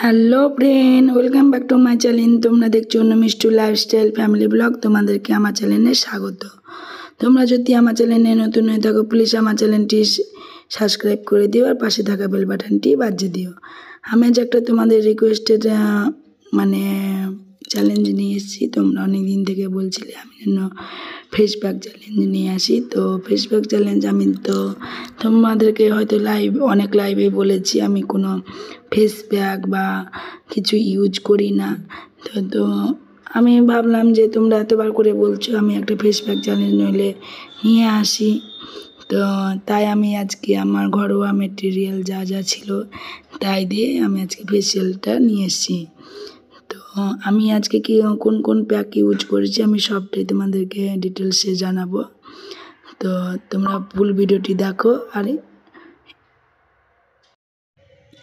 Hello friend, welcome back to my channel. তোমরা দেখছো Mishtu lifestyle family blog. তোমাদেরকে আমার চ্যানেলে স্বাগত। তোমরা যদি আমার চ্যানেলে নতুন হয়ে থাকো, প্লিজ আমার চ্যানেলটি সাবস্ক্রাইব করে দিও আর পাশে থাকা বেল বাটনটি বাজিয়ে দিও। আমি আজ একটা তোমাদের রিকোয়েস্টেড মানে চ্যালেঞ্জ নিয়ে এসেছি। তোমরা অনেক দিন থেকে বলছিলে আমি যেন ফেস প্যাক চ্যালেঞ্জ নিয়ে আসি। তো ফেস প্যাক চ্যালেঞ্জ আমি তো তোমাদেরকে হয়তো অনেক লাইভে বলেছি আমি কোনো ফেস প্যাক বা কিছু ইউজ করি না। তো আমি ভাবলাম যে তোমরা এতবার করে বলছো, আমি একটা ফেস প্যাক চ্যালেঞ্জ নইলে নিয়ে আসি। তো তাই আমি আজকে আমার ঘরোয়া মেটেরিয়াল যা যা ছিল তাই দিয়ে আমি আজকে ফেসিয়ালটা নিয়ে এসেছি। তো আমি আজকে কি কোন কোন প্যাক ইউজ করেছি আমি সবটাই তোমাদেরকে ডিটেলসে জানাবো। তো তোমরা ফুল ভিডিওটি দেখো।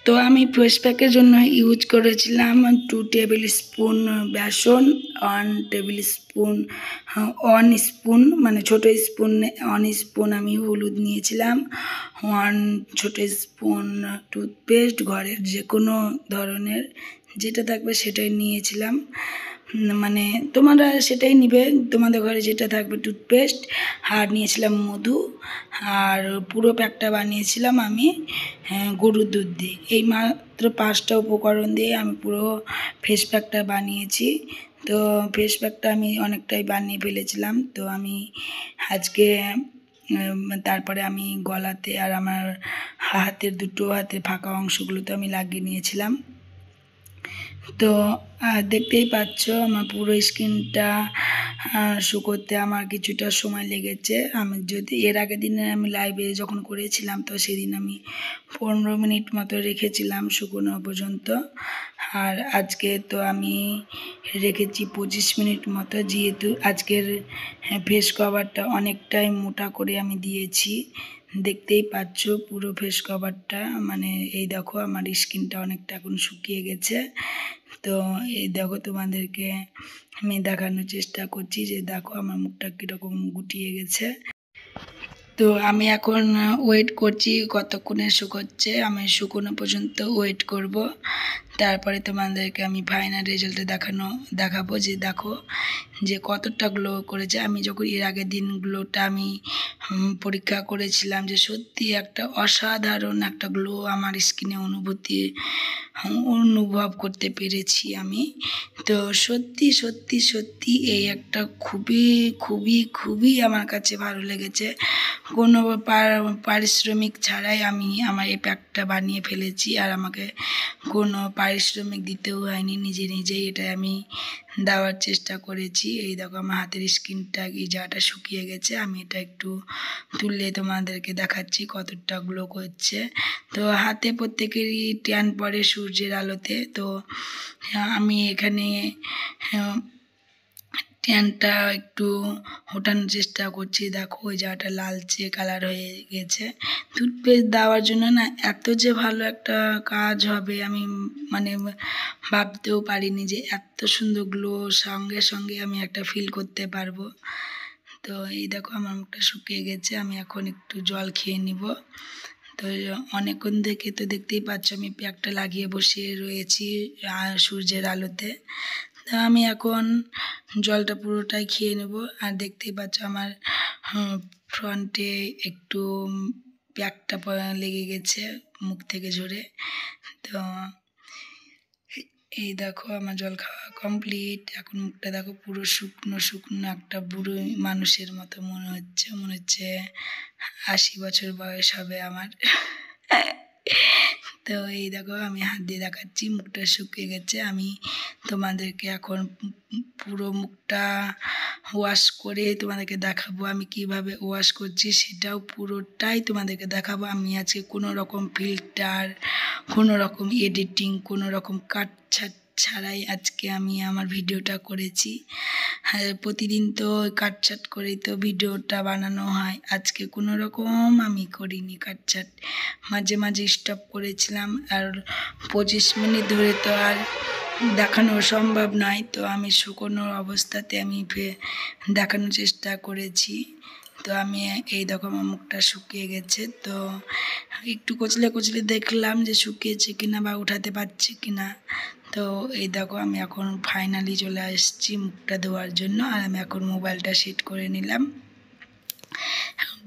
তো আমি ফেস প্যাকের জন্য ইউজ করেছিলাম 2 টেবিল স্পুন বেসন, 1 টেবিল স্পুন 1 স্পুন মানে ছোটো স্পুন 1 স্পুন আমি হলুদ নিয়েছিলাম, 1 ছোটো স্পুন টুথপেস্ট, ঘরের যে কোনো ধরনের যেটা থাকবে সেটাই নিয়েছিলাম। মানে তোমরা সেটাই নিবে, তোমাদের ঘরে যেটা থাকবে। টুথপেস্ট আর নিয়েছিলাম মধু, আর পুরো প্যাকটা বানিয়েছিলাম আমি গরুর দুধ দিয়ে। এই মাত্র 5টা উপকরণ দিয়ে আমি পুরো ফেস প্যাকটা বানিয়েছি। তো ফেস প্যাকটা আমি অনেকটাই বানিয়ে ফেলেছিলাম। তো আমি আজকে তারপরে আমি গলাতে আর আমার হাতের দুটো হাতের ফাঁকা অংশগুলোতে আমি লাগিয়ে নিয়েছিলাম। তো দেখতেই পাচ্ছ আমার পুরো স্কিনটা শুকোতে আমার কিছুটা সময় লেগেছে। আমি যদি এর আগের দিনে আমি লাইভে যখন করেছিলাম তো সেদিন আমি 15 মিনিট মতো রেখেছিলাম শুকোনো পর্যন্ত, আর আজকে তো আমি রেখেছি 25 মিনিট মতো। যেহেতু আজকের ফেস কভারটা অনেকটাই মোটা করে আমি দিয়েছি, দেখতেই পাচ্ছ পুরো ফেস কভারটা। মানে এই দেখো আমার স্কিনটা অনেকটা এখন শুকিয়ে গেছে। তো এই দেখো তোমাদেরকে আমি দেখানোর চেষ্টা করছি যে দেখো আমার মুখটা কীরকম গুটিয়ে গেছে। তো আমি এখন ওয়েট করছি কতক্ষণে শুকোচ্ছে। আমি শুকোনো পর্যন্ত ওয়েট করব, তারপরে তোমাদেরকে আমি ফাইনাল রেজাল্টে দেখাবো যে দেখো যে কতটা গ্লো করেছে। আমি যখন এর আগের দিন গ্লোটা আমি পরীক্ষা করেছিলাম যে সত্যি একটা অসাধারণ একটা গ্লো আমার স্কিনে অনুভব করতে পেরেছি আমি। তো সত্যি সত্যি সত্যি এই একটা খুবই খুবই খুবই আমার কাছে ভালো লেগেছে। কোনো পারিশ্রমিক ছাড়াই আমি আমার এই প্যাকটা বানিয়ে ফেলেছি, আর আমাকে কোনো পারিশ্রমিক দিতেও হয়নি, নিজে নিজেই এটা আমি দেওয়ার চেষ্টা করেছি। এই দেখো আমার হাতের স্কিনটা এই জায়গাটা শুকিয়ে গেছে, আমি এটা একটু তুললে তোমাদেরকে দেখাচ্ছি কতটা গ্লো করছে। তো হাতে প্রত্যেকেরই ট্যান পড়ে সূর্যের আলোতে। তো আমি এখানে ট্যানটা একটু হটানোর চেষ্টা করছি। দেখো ওই জায়গাটা লালচে কালার হয়ে গেছে। টুথপেস্ট দেওয়ার জন্য না এত যে ভালো একটা কাজ হবে আমি মানে ভাবতেও পারিনি যে এত সুন্দর গ্লো সঙ্গে সঙ্গে আমি একটা ফিল করতে পারবো। তো এই দেখো আমার মুখটা শুকিয়ে গেছে, আমি এখন একটু জল খেয়ে নিব। তো অনেকক্ষণ থেকে তো দেখতেই পাচ্ছ আমি প্যাকটা লাগিয়ে বসে রয়েছি সূর্যের আলোতে। তো আমি এখন জলটা পুরোটাই খেয়ে নেব। আর দেখতেই পাচ্ছ আমার ফ্রন্টে একটু প্যাকটা লেগে গেছে মুখ থেকে ঝরে। তো এই দেখো আমার জল খাওয়া কমপ্লিট। এখন মুখটা দেখো পুরো শুকনো শুকনো একটা বুড়ো মানুষের মতো মনে হচ্ছে 80 বছর বয়স হবে আমার। তো এই দেখো আমি হাত দিয়ে দেখাচ্ছি মুখটা শুকিয়ে গেছে। আমি তোমাদেরকে এখন পুরো মুখটা ওয়াশ করে তোমাদেরকে দেখাবো আমি কিভাবে ওয়াশ করছি, সেটাও পুরোটাই তোমাদেরকে দেখাবো। আমি আজকে কোনো রকম ফিল্টার, কোনো রকম এডিটিং, কোনো রকম কাটছাট ছাড়াই আজকে আমি আমার ভিডিওটা করেছি। হ্যাঁ, প্রতিদিন তো কাটছাট করেই তো ভিডিওটা বানানো হয়, আজকে কোনো রকম আমি করিনি কাটছাট। মাঝে মাঝে স্টপ করেছিলাম, আর 25 মিনিট ধরে তো আর দেখানো সম্ভব নয়। তো আমি শুকনো অবস্থাতে আমি দেখানোর চেষ্টা করেছি। তো আমি এই দেখো আমার মুখটা শুকিয়ে গেছে, তো একটু কচলে কচলে দেখলাম যে শুকিয়েছে কিনা বা উঠাতে পারছি কিনা। তো এই দেখো আমি এখন ফাইনালি চলে আসছি মুখটা ধোয়ার জন্য, আর আমি এখন মোবাইলটা সেট করে নিলাম।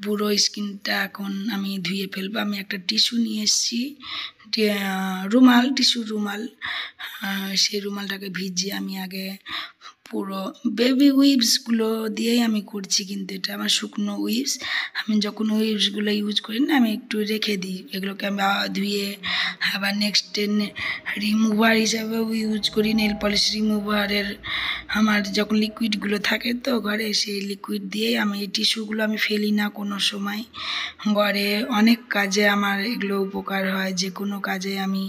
পুরো স্কিনটা এখন আমি ধুয়ে ফেলবো। আমি একটা টিস্যু নিয়ে এসেছি, টিস্যু রুমাল। সেই রুমালটাকে ভিজিয়ে আমি আগে পুরো বেবি উইপসগুলো দিয়েই আমি করছি, কিন্তু এটা আমার শুকনো উইপস। আমি যখন উইপসগুলো ইউজ করি না, আমি একটু রেখে দিই, এগুলোকে আমি ধুয়ে আবার নেক্সট রিমুভার হিসাবেও ইউজ করি। নেল পলিশ রিমুভারের আমার যখন লিকুইডগুলো থাকে তো ঘরে, সেই লিকুইড দিয়েই আমি এই টিস্যুগুলো আমি ফেলি না কোনো সময়। ঘরে অনেক কাজে আমার এগুলো উপকার হয়, যে কোনো কাজে আমি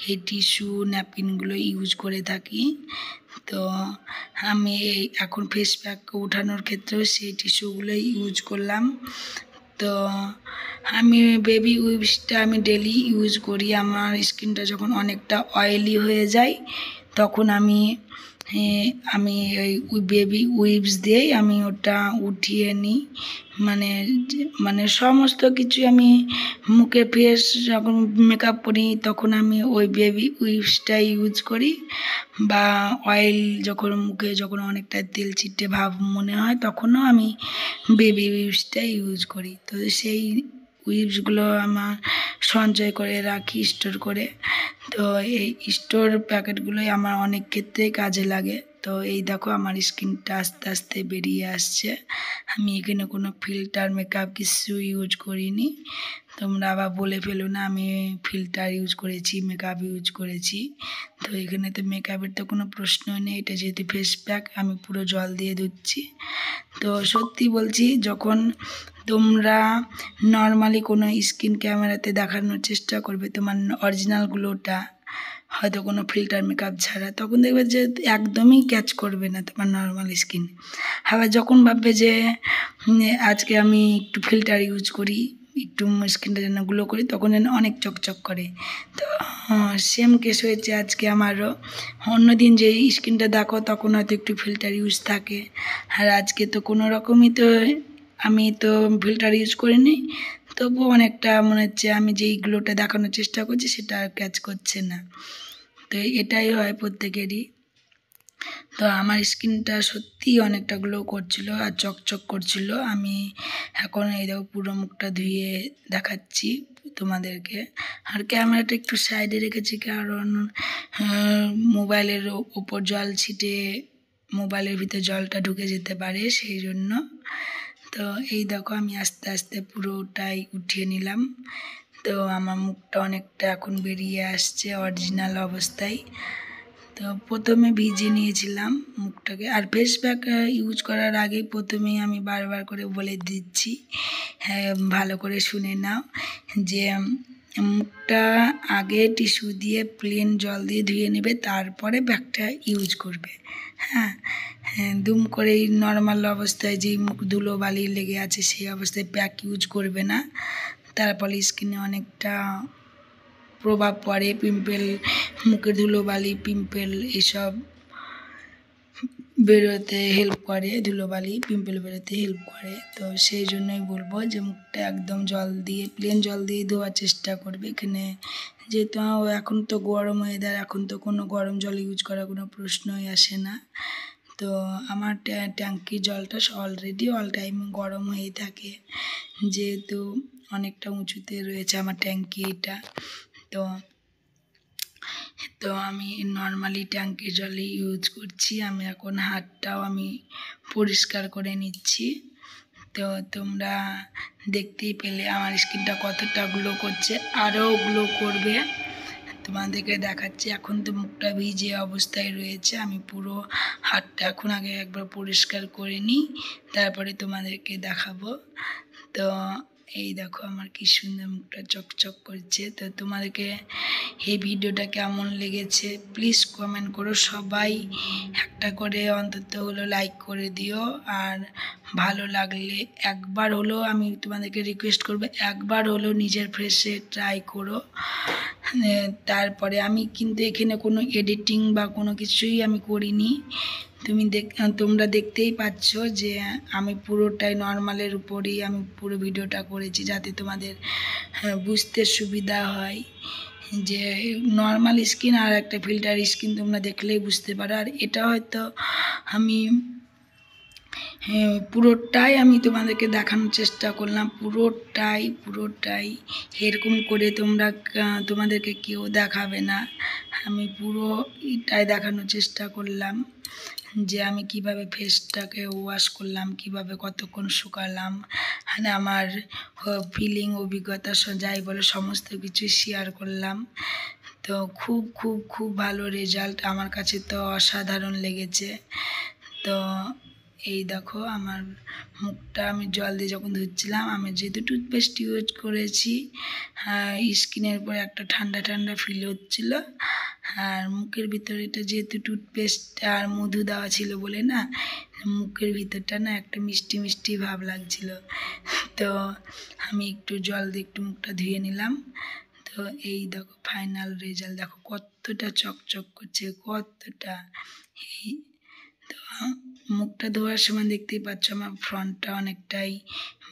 এই টিস্যু ন্যাপকিনগুলো ইউজ করে থাকি। তো আমি এখন ফেস প্যাক উঠানোর ক্ষেত্রেও সেই টিস্যুগুলোই ইউজ করলাম। তো আমি বেবি উইপসটা আমি ডেলি ইউজ করি। আমার স্কিনটা যখন অনেকটা অয়েলি হয়ে যায় তখন আমি ওই বেবি উইপস দিয়েই আমি ওটা উঠিয়ে নিই। মানে সমস্ত কিছু আমি মুখে ফেস যখন মেকআপ করি তখন আমি ওই বেবি উইপসটা ইউজ করি, বা অয়েল যখন মুখে যখন অনেকটা তেল চিটে ভাব মনে হয় তখনও আমি বেবি উইপসটা ইউজ করি। তো সেই উইপসগুলো আমার সঞ্চয় করে রাখি স্টোর করে। তো এই স্টোর প্যাকেটগুলোই আমার অনেক ক্ষেত্রেই কাজে লাগে। তো এই দেখো আমার স্কিনটা আস্তে আস্তে বেরিয়ে আসছে। আমি এখানে কোনো ফিল্টার মেকআপ কিছু ইউজ করিনি, তোমরা আবার বলে ফেলো না আমি ফিল্টার ইউজ করেছি, মেকআপ ইউজ করেছি। তো এখানে তো মেকআপের তো কোনো প্রশ্নই নেই, এটা যেহেতু ফেস প্যাক আমি পুরো জল দিয়ে ধুচ্ছি। তো সত্যি বলছি, যখন তোমরা নর্মালি কোনো স্কিন ক্যামেরাতে দেখানোর চেষ্টা করবে তোমার অরিজিনাল গ্লোটা, হয়তো কোনো ফিল্টার মেকআপ ছাড়া, তখন দেখবে যে একদমই ক্যাচ করবে না তোমার নর্মাল স্কিন। আবার যখন ভাববে যে আজকে আমি একটু ফিল্টার ইউজ করি, একটু স্কিনটা যেন গ্লো করি, তখন যেন অনেক চকচক করে। তো সেম কেস হয়েছে আজকে আমারও। অন্যদিন যে স্কিনটা দেখো তখন হয়তো একটু ফিল্টার ইউজ থাকে, আর আজকে তো কোনো রকমই তো আমি তো ফিল্টার ইউজ করিনি, তবুও অনেকটা মনে হচ্ছে আমি যেই গ্লোটা দেখানোর চেষ্টা করছি সেটা আর ক্যাচ করছে না। তো এটাই হয় প্রত্যেকেরই। তো আমার স্কিনটা সত্যিই অনেকটা গ্লো করছিল আর চকচক করছিল। আমি এখন এই দেখো পুরো মুখটা ধুয়ে দেখাচ্ছি তোমাদেরকে। আর ক্যামেরাটা একটু সাইডে রেখেছি, কারণ মোবাইলের ওপর জল ছিটে মোবাইলের ভিতরে জলটা ঢুকে যেতে পারে, সেই জন্য। তো এই দেখো আমি আস্তে আস্তে পুরোটাই উঠিয়ে নিলাম। তো আমার মুখটা অনেকটা এখন বেরিয়ে আসছে অরিজিনাল অবস্থায়। তো প্রথমে ভিজিয়ে নিয়েছিলাম মুখটাকে, আর ফেস প্যাক ইউজ করার আগে প্রথমেই আমি বারবার করে বলে দিচ্ছি, হ্যাঁ ভালো করে শুনে নাও, যে মুখটা আগে টিস্যু দিয়ে প্লেন জল দিয়ে ধুয়ে নেবে, তারপরে প্যাকটা ইউজ করবে। হ্যাঁ দুম করে এই নর্মাল অবস্থায় যেই মুখ ধুলো বালি লেগে আছে সেই অবস্থায় প্যাক ইউজ করবে না, তার ফলে স্কিনে অনেকটা প্রভাব পড়ে, পিম্পল, মুখে ধুলোবালি পিম্পল এসব বেরোতে হেল্প করে, ধুলোবালি পিম্পল বেরোতে হেল্প করে। তো সেই জন্যই বলবো যে মুখটা একদম জল দিয়ে প্লেন জল দিয়ে ধোয়ার চেষ্টা করবে। এখানে যেহেতু এখন তো গরম ওয়েদার, এখন তো কোনো গরম জল ইউজ করার কোনো প্রশ্নই আসে না। তো আমার ট্যাঙ্কির জলটা অলরেডি অল টাইম গরম হয়ে থাকে, যেহেতু অনেকটা উঁচুতে রয়েছে আমার ট্যাঙ্কি এটা। তো আমি নর্মালি ট্যাঙ্কির জলই ইউজ করছি। আমি এখন হাতটাও আমি পরিষ্কার করে নিচ্ছি। তো তোমরা দেখতেই পেলে আমার স্কিনটা কতটা গ্লো করছে, আরও গ্লো করবে, তোমাদেরকে দেখাচ্ছি। এখন তো মুখটা ভিজে অবস্থায় রয়েছে, আমি পুরো হাতটা এখন আগে একবার পরিষ্কার করে নিই, তারপরে তোমাদেরকে দেখাবো। তো এই দেখো আমার কি সুন্দর মুখটা চকচক করছে। তো তোমাদেরকে এই ভিডিওটা কেমন লেগেছে প্লিজ কমেন্ট করো, সবাই একটা করে অন্তত হলো লাইক করে দিও, আর ভালো লাগলে একবার হলো আমি তোমাদেরকে রিকোয়েস্ট করবো একবার হলো নিজের ফেসে ট্রাই করো। তারপরে আমি কিন্তু এখানে কোনো এডিটিং বা কোনো কিছুই আমি করিনি। তোমরা দেখতেই পাচ্ছ যে আমি পুরোটাই নর্মালের উপরেই আমি পুরো ভিডিওটা করেছি, যাতে তোমাদের বুঝতে সুবিধা হয় যে নর্মাল স্কিন আর একটা ফিল্টার স্কিন তোমরা দেখলেই বুঝতে পারো। আর এটা হয়তো আমি পুরোটাই আমি তোমাদেরকে দেখানোর চেষ্টা করলাম, পুরোটাই এরকম করে তোমাদেরকে কেউ দেখাবে না। আমি পুরো এটাই দেখানোর চেষ্টা করলাম যে আমি কিভাবে ফেসটাকে ওয়াশ করলাম, কিভাবে কতক্ষণ শুকালাম, মানে আমার ফিলিং অভিজ্ঞতা যাই বলে সমস্ত কিছু শেয়ার করলাম। তো খুব খুব খুব ভালো রেজাল্ট, আমার কাছে তো অসাধারণ লেগেছে। তো এই দেখো আমার মুখটা আমি জল দিয়ে যখন ধুচ্ছিলাম, আমি যেহেতু টুথপেস্ট ইউজ করেছি, স্কিনের উপর একটা ঠান্ডা ঠান্ডা ফিল হচ্ছিল। আর মুখের ভিতরে এটা যেহেতু টুথপেস্ট আর মধু দেওয়া ছিল বলে না, মুখের ভিতরটা না একটা মিষ্টি মিষ্টি ভাব লাগছিল। তো আমি একটু জল দিয়ে একটু মুখটা ধুয়ে নিলাম। তো এই দেখো ফাইনাল রেজাল্ট, দেখো কতটা চকচক করছে, কতটা। এই তো মুখটা ধোয়ার সময় দেখতেই পাচ্ছ আমার ফ্রন্টটা অনেকটাই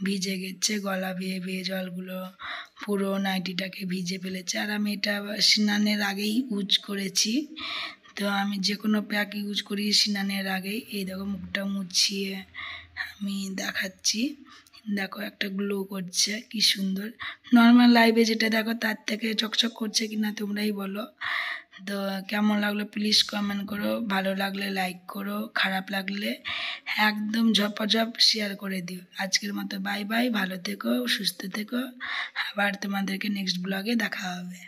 ভিজে গেছে, গলা বেয়ে বেয়ে জলগুলো পুরো নাইটিটাকে ভিজে ফেলেছে। আর আমি এটা স্নানের আগেই ইউজ করেছি। তো আমি যে কোনো প্যাক ইউজ করি স্নানের আগেই। এই দেখো মুখটা মুছিয়ে আমি দেখাচ্ছি, দেখো একটা গ্লো করছে, কি সুন্দর। নর্মাল লাইভে যেটা দেখো তার থেকে চকচক করছে কিনা তোমরাই বলো। তো কেমন লাগলো প্লিজ কমেন্ট করো, ভালো লাগলে লাইক করো, খারাপ লাগলে একদম ঝপাঝপ শেয়ার করে দিও। আজকের মতো বাই বাই, ভালো থেকো, সুস্থ থেকো, আবার তোমাদেরকে নেক্সট ব্লগে দেখা হবে।